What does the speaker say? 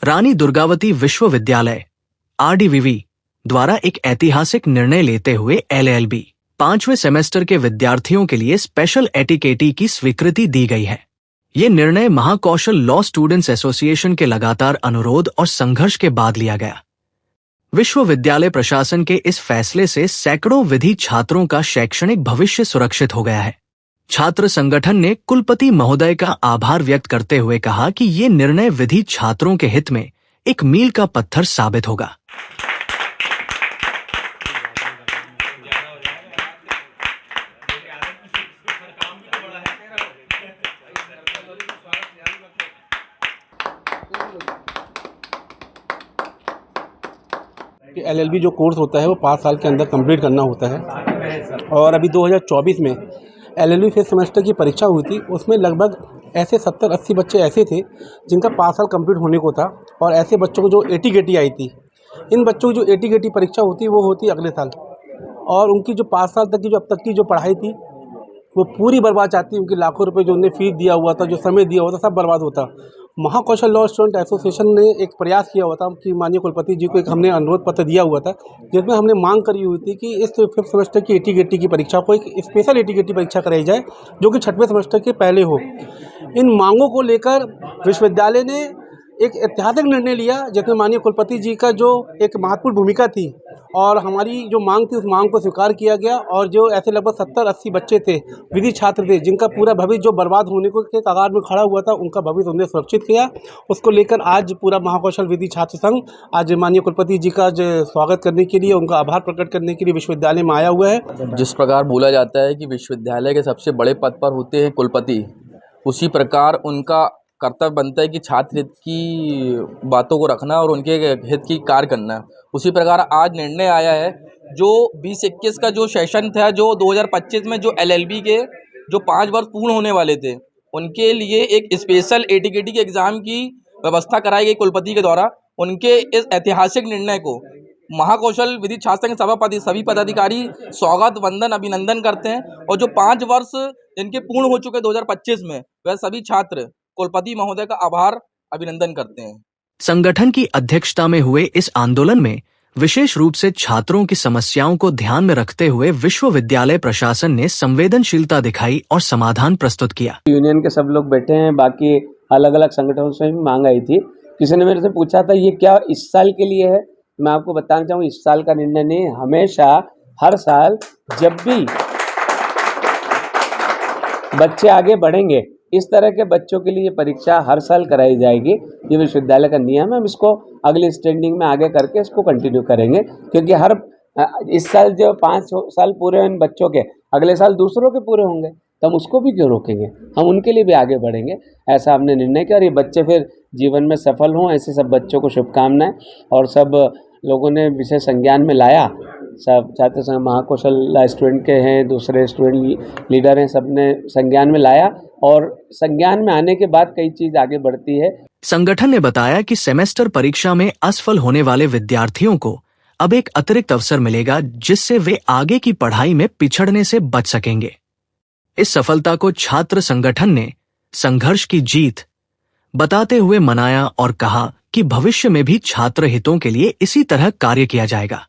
रानी दुर्गावती विश्वविद्यालय RDVV द्वारा एक ऐतिहासिक निर्णय लेते हुए LLB 5वें सेमेस्टर के विद्यार्थियों के लिए स्पेशल एटिकेटी की स्वीकृति दी गई है। ये निर्णय महाकौशल लॉ स्टूडेंट्स एसोसिएशन के लगातार अनुरोध और संघर्ष के बाद लिया गया। विश्वविद्यालय प्रशासन के इस फैसले से सैकड़ों विधि छात्रों का शैक्षणिक भविष्य सुरक्षित हो गया है। छात्र संगठन ने कुलपति महोदय का आभार व्यक्त करते हुए कहा कि ये निर्णय विधि छात्रों के हित में एक मील का पत्थर साबित होगा। कि LLB जो कोर्स होता है वो 5 साल के अंदर कंप्लीट करना होता है और अभी 2024 में LLB फर्स्ट सेमेस्टर की परीक्षा हुई थी। उसमें लगभग ऐसे 70-80 बच्चे ऐसे थे जिनका 5 साल कंप्लीट होने को था और ऐसे बच्चों को जो AT-KT आई थी, इन बच्चों की जो AT-KT परीक्षा होती है वो होती अगले साल और उनकी जो 5 साल तक की जो अब तक की जो पढ़ाई थी वो पूरी बर्बाद जाती। उनकी लाखों रुपए जो उन्हें फीस दिया हुआ था, जो समय दिया हुआ था, सब बर्बाद होता। महाकौशल लॉ स्टूडेंट एसोसिएशन ने एक प्रयास किया हुआ था कि माननीय कुलपति जी को एक हमने अनुरोध पत्र दिया हुआ था जिसमें हमने मांग करी हुई थी कि इस 5th सेमेस्टर की AT-KT की परीक्षा को एक स्पेशल AT-KT परीक्षा कराई जाए जो कि 6वें सेमेस्टर के पहले हो। इन मांगों को लेकर विश्वविद्यालय ने एक ऐतिहासिक निर्णय लिया जिसमें माननीय कुलपति जी का जो एक महत्वपूर्ण भूमिका थी और हमारी जो मांग थी उस मांग को स्वीकार किया गया और जो ऐसे लगभग 70-80 बच्चे थे, विधि छात्र थे, जिनका पूरा भविष्य जो बर्बाद होने को के कगार में खड़ा हुआ था, उनका भविष्य उन्हें सुरक्षित किया। उसको लेकर आज पूरा महाकौशल विधि छात्र संघ आज माननीय कुलपति जी का स्वागत करने के लिए, उनका आभार प्रकट करने के लिए विश्वविद्यालय में आया हुआ है। जिस प्रकार बोला जाता है कि विश्वविद्यालय के सबसे बड़े पद पर होते हैं कुलपति, उसी प्रकार उनका कर्तव्य बनता है कि छात्र हित की बातों को रखना और उनके हित की कार्य करना। उसी प्रकार आज निर्णय आया है जो 20-21 का जो सेशन था, जो 2025 में जो LLB के जो 5 वर्ष पूर्ण होने वाले थे, उनके लिए एक स्पेशल AT-KT के एग्ज़ाम की व्यवस्था कराई गई कुलपति के द्वारा। उनके इस ऐतिहासिक निर्णय को महाकौशल विधि छात्र संघ सभापति सभी पदाधिकारी स्वागत वंदन अभिनंदन करते हैं और जो 5 वर्ष जिनके पूर्ण हो चुके 2025 में, वह सभी छात्र कुलपति महोदय का आभार अभिनंदन करते हैं। संगठन की अध्यक्षता में हुए इस आंदोलन में विशेष रूप से छात्रों की समस्याओं को ध्यान में रखते हुए विश्वविद्यालय प्रशासन ने संवेदनशीलता दिखाई और समाधान प्रस्तुत किया। यूनियन के सब लोग बैठे हैं, बाकी अलग अलग संगठनों से भी मांग आई थी। किसी ने मेरे से पूछा था ये क्या इस साल के लिए है। मैं आपको बताना चाहूँ इस साल का निर्णय नहीं, हमेशा हर साल जब भी बच्चे आगे बढ़ेंगे इस तरह के बच्चों के लिए परीक्षा हर साल कराई जाएगी। ये विश्वविद्यालय का नियम है। हम इसको अगली स्टैंडिंग में आगे करके इसको कंटिन्यू करेंगे क्योंकि हर इस साल जो 5 साल पूरे हैं बच्चों के, अगले साल दूसरों के पूरे होंगे तो हम उसको भी क्यों रोकेंगे, हम उनके लिए भी आगे बढ़ेंगे। ऐसा हमने निर्णय किया और ये बच्चे फिर जीवन में सफल हों, ऐसे सब बच्चों को शुभकामनाएं। और सब लोगों ने विषय संज्ञान में लाया, सब छात्र संघ महाकौशल स्टूडेंट के हैं, दूसरे स्टूडेंट लीडर हैं, सब ने संज्ञान में लाया और संज्ञान में आने के बाद कई चीज़ आगे बढ़ती है। संगठन ने बताया कि सेमेस्टर परीक्षा में असफल होने वाले विद्यार्थियों को अब एक अतिरिक्त अवसर मिलेगा जिससे वे आगे की पढ़ाई में पिछड़ने से बच सकेंगे। इस सफलता को छात्र संगठन ने संघर्ष की जीत बताते हुए मनाया और कहा कि भविष्य में भी छात्र हितों के लिए इसी तरह कार्य किया जाएगा।